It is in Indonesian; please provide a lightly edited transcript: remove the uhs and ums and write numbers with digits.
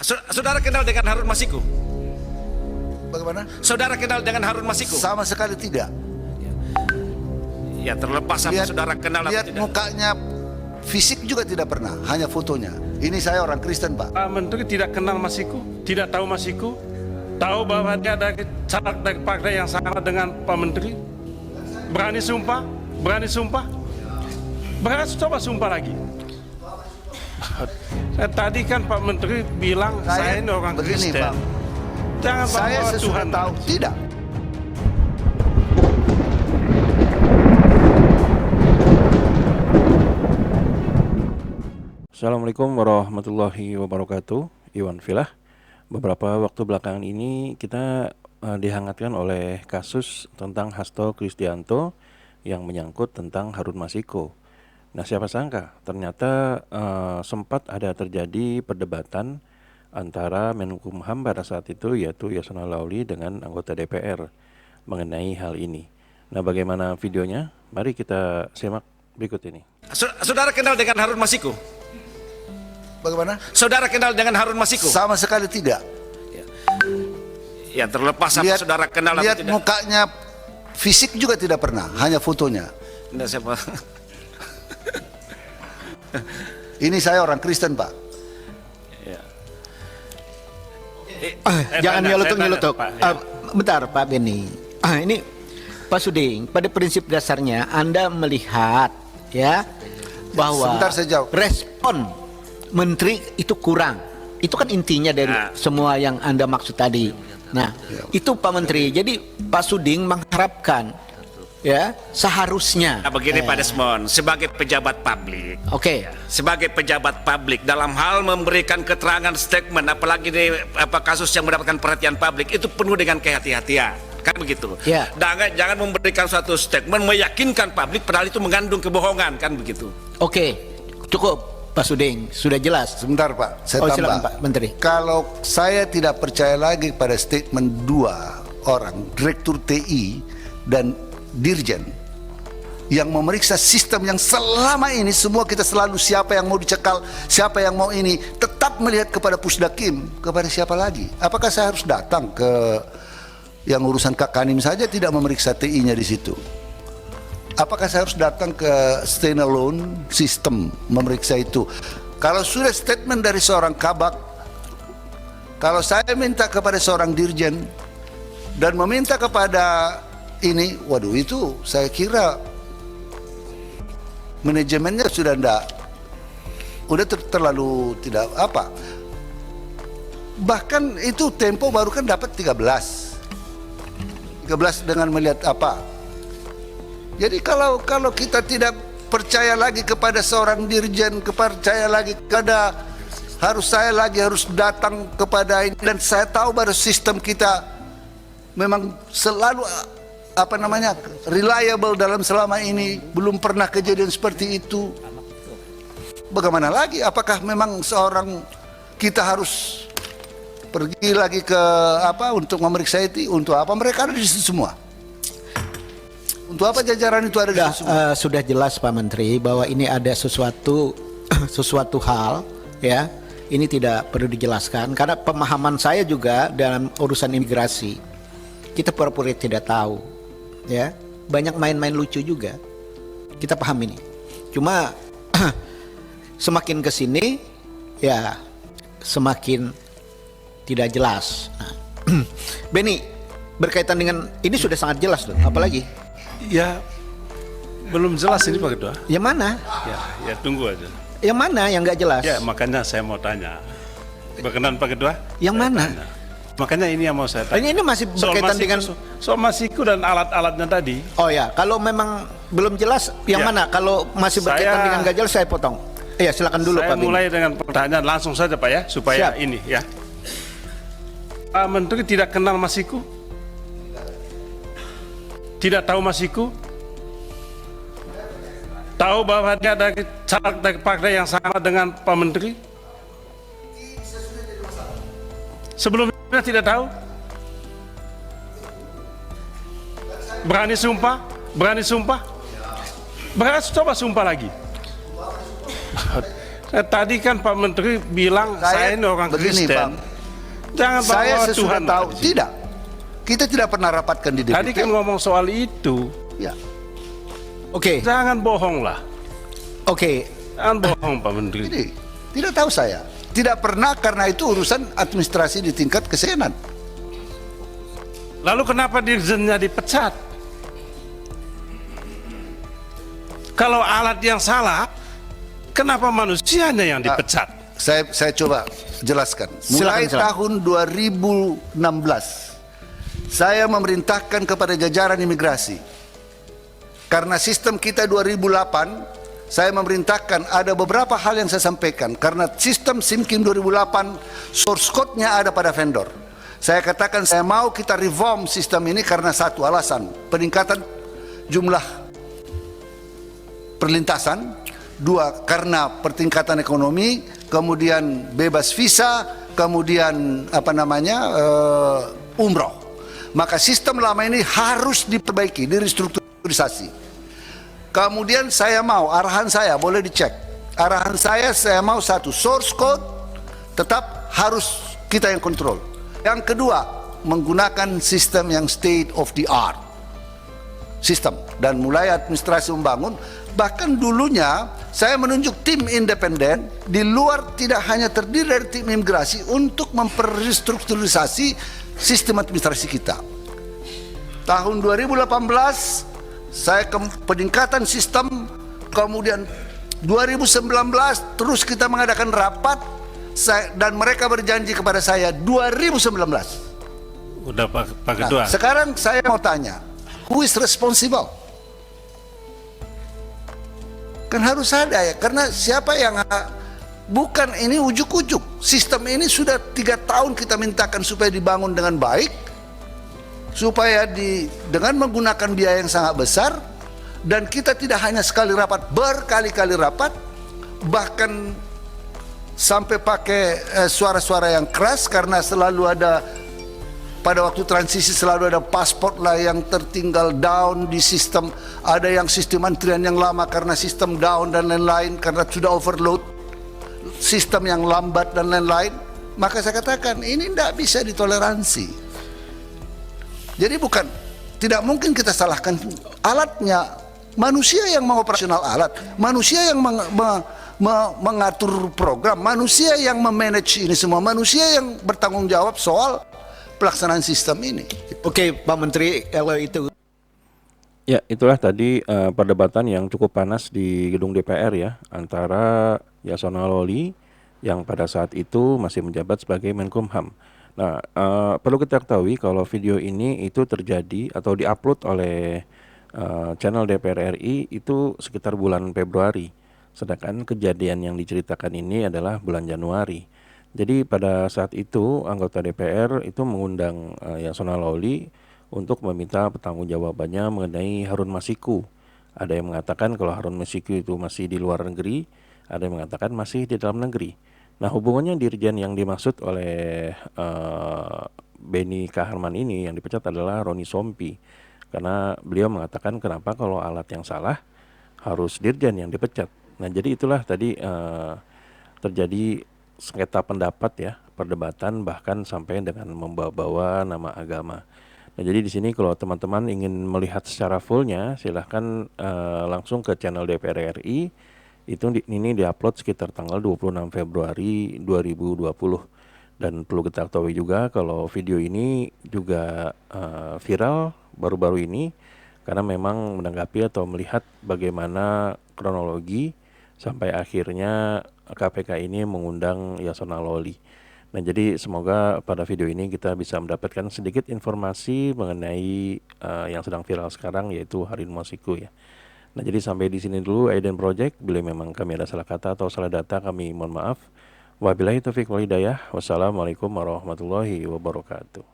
Saudara kenal dengan Harun Masiku? Bagaimana? Saudara kenal dengan Harun Masiku? Sama sekali tidak. Ya, terlepas apa saudara kenal atau lihat tidak. mukanya, fisik juga tidak pernah, hanya fotonya. Ini saya orang Kristen, Pak. Pak Menteri tidak kenal Masiku, tidak tahu Masiku, tahu bahwa dia ada caleg dari partai yang sama dengan Pak Menteri. Berani sumpah, berani sumpah. Berani coba sumpah lagi. Tadi kan Pak Menteri bilang saya ini orang begini, Kristen. Pak. Jangan Saya bawa sesudah Tuhan tahu tidak. Assalamualaikum warahmatullahi wabarakatuh. Iwan Filah. Beberapa waktu belakangan ini kita dihangatkan oleh kasus tentang Hasto Kristianto yang menyangkut tentang Harun Masiku. Nah, siapa sangka ternyata sempat ada terjadi perdebatan antara Menkumham pada saat itu, yaitu Yasona Lauli dengan anggota DPR mengenai hal ini. Nah, bagaimana videonya? Mari kita simak berikut ini. Saudara kenal dengan Harun Masiku? Bagaimana? Saudara kenal dengan Harun Masiku? Sama sekali tidak. Ya, terlepas apa saudara kenal atau lihat tidak. mukanya, fisik juga tidak pernah, hanya fotonya. Tidak, siapa? Ini saya orang Kristen, Pak. Jangan nyelotok-nyelotok. Pak, ya. Bentar Pak Beni. Ini Pak Suding, pada prinsip dasarnya Anda melihat ya bahwa Sebentar saya jawab. respon menteri itu kurang. Itu kan intinya dari semua yang Anda maksud tadi. Nah, itu Pak Menteri. Jadi Pak Suding mengharapkan ya seharusnya. Nah, begini Pak Desmond, sebagai pejabat publik. Oke. Sebagai pejabat publik dalam hal memberikan keterangan statement, apalagi di kasus yang mendapatkan perhatian publik, itu penuh dengan kehati-hatian, kan begitu. Ya. Jangan memberikan suatu statement meyakinkan publik padahal itu mengandung kebohongan, kan begitu. Oke. Cukup Pak Suding, sudah jelas. Sebentar, Pak. Saya tambah. Silakan Pak Menteri. Kalau saya tidak percaya lagi pada statement dua orang, Direktur TI dan Dirjen, yang memeriksa sistem yang selama ini semua kita selalu siapa yang mau dicekal, siapa yang mau ini, tetap melihat kepada Pusdakim, kepada siapa lagi? Apakah saya harus datang ke yang urusan Kak Kanim saja tidak memeriksa TI-nya di situ? Apakah saya harus datang ke standalone sistem memeriksa itu? Kalau sudah statement dari seorang kabak, kalau saya minta kepada seorang dirjen dan meminta kepada ini, waduh, itu saya kira manajemennya sudah terlalu tidak apa. Bahkan itu Tempo baru kan dapat 13 dengan melihat apa. Jadi kalau kita tidak percaya lagi kepada seorang dirjen, percaya lagi kepada saya harus datang kepada ini, dan saya tahu bahwa sistem kita memang selalu reliable dalam selama ini, belum pernah kejadian seperti itu. Bagaimana lagi? Apakah memang seorang kita harus pergi lagi ke untuk memeriksa itu? Untuk apa mereka ada di situ semua? Untuk apa jajaran itu ada di situ semua? Sudah jelas Pak Menteri bahwa ini ada sesuatu hal ya. Ini tidak perlu dijelaskan karena pemahaman saya juga dalam urusan imigrasi. Kita pura-pura tidak tahu. Ya, banyak main-main lucu juga. Kita paham ini. Cuma semakin ke sini ya semakin tidak jelas. Nah, Beni, berkaitan dengan ini sudah sangat jelas loh, apalagi? Ya, belum jelas ini Pak Ketua. Yang mana? Ya tunggu aja. Yang mana yang nggak jelas? Ya, makanya saya mau tanya. Berkenan Pak Ketua? Yang Saya mana? tanya. Makanya ini yang mau saya tanya. Ini masih berkaitan dengan soal Masiku dan alat-alatnya tadi. Oh ya, kalau memang belum jelas yang Ya. mana? Kalau masih berkaitan dengan nggak jelas saya potong. Iya, silakan dulu Saya Pak Beni. mulai dengan pertanyaan langsung saja Pak ya, supaya Siap. ini ya. Pak Menteri tidak kenal Masiku? Tidak tahu Masiku? Tahu bahwa dia ada caleg dari partai yang sama dengan Pak Menteri? Sebelumnya tidak tahu? Berani sumpah? Berani sumpah? Berani coba sumpah lagi. Tadi kan Pak Menteri bilang saya ini orang begini, Kristen. Bang. Jangan Saya bawa sesudah Tuhan tahu, di sini. tidak. Kita tidak pernah rapatkan di DPP. Tadi kan ngomong soal itu. Ya. Oke, Jangan bohong lah. oke. Jangan bohong Pak Menteri. Jadi, tidak tahu saya. Tidak pernah, karena itu urusan administrasi di tingkat kesenan. Lalu kenapa dirjennya dipecat? Kalau alat yang salah, kenapa manusianya yang dipecat? Saya coba jelaskan. Mulai Silakan. tahun 2016, saya memerintahkan kepada jajaran imigrasi. Karena sistem kita 2008, saya memerintahkan ada beberapa hal yang saya sampaikan. Karena sistem SIMKIM 2008, source code-nya ada pada vendor. Saya katakan saya mau kita reform sistem ini karena satu alasan, peningkatan jumlah perlintasan, dua karena pertingkatan ekonomi, kemudian bebas visa, kemudian umroh. Maka sistem lama ini harus diperbaiki, direstrukturisasi. Kemudian saya mau, arahan saya boleh dicek, arahan saya mau satu, source code tetap harus kita yang kontrol. Yang kedua, menggunakan sistem yang state of the art sistem, dan mulai administrasi membangun. Bahkan dulunya saya menunjuk tim independen di luar, tidak hanya terdiri dari tim imigrasi, untuk memperrestrukturisasi sistem administrasi kita. Tahun 2018 saya peningkatan sistem, kemudian 2019 terus kita mengadakan rapat, dan mereka berjanji kepada saya 2019. Udah Pak Ketua. Sekarang saya mau tanya, who is responsible? Kan harus ada ya, karena siapa yang bukan ini ujuk-ujuk. Sistem ini sudah 3 tahun kita mintakan supaya dibangun dengan baik, supaya dengan menggunakan biaya yang sangat besar, dan kita tidak hanya sekali rapat, berkali-kali rapat, bahkan sampai pakai suara-suara yang keras, karena selalu ada pada waktu transisi selalu ada paspor lah yang tertinggal down di sistem, ada yang sistem antrian yang lama karena sistem down dan lain-lain, karena sudah overload, sistem yang lambat dan lain-lain. Maka saya katakan ini tidak bisa ditoleransi. Jadi tidak mungkin kita salahkan alatnya, manusia yang mengoperasional alat, manusia yang mengatur program, manusia yang memanage ini semua, manusia yang bertanggung jawab soal pelaksanaan sistem ini. Oke, Pak Menteri, kalau itu. Ya, itulah tadi perdebatan yang cukup panas di gedung DPR ya, antara Yasona Lawli yang pada saat itu masih menjabat sebagai Menkumham. Nah, perlu kita ketahui kalau video ini itu terjadi atau diupload oleh channel DPR RI itu sekitar bulan Februari, sedangkan kejadian yang diceritakan ini adalah bulan Januari. Jadi pada saat itu anggota DPR itu mengundang Yasona Lawli untuk meminta pertanggungjawabannya mengenai Harun Masiku. Ada yang mengatakan kalau Harun Masiku itu masih di luar negeri, ada yang mengatakan masih di dalam negeri. Nah, hubungannya dirjen yang dimaksud oleh Beni Kaharman ini yang dipecat adalah Roni Sompi, karena beliau mengatakan kenapa kalau alat yang salah harus dirjen yang dipecat. Nah, jadi itulah tadi terjadi sengketa pendapat ya, perdebatan bahkan sampai dengan membawa-bawa nama agama. Nah, jadi di sini kalau teman-teman ingin melihat secara fullnya, silahkan langsung ke channel DPR RI. Ini diupload sekitar tanggal 26 Februari 2020. Dan perlu kita ketahui juga kalau video ini juga viral baru-baru ini, karena memang menanggapi atau melihat bagaimana kronologi sampai akhirnya KPK ini mengundang Yasona Lawli. Nah, jadi semoga pada video ini kita bisa mendapatkan sedikit informasi mengenai yang sedang viral sekarang, yaitu Harun Masiku ya. Nah, jadi sampai di sini dulu Aiden Project. Bila memang kami ada salah kata atau salah data, kami mohon maaf. Wabillahi taufiq wal hidayah. Wassalamualaikum warahmatullahi wabarakatuh.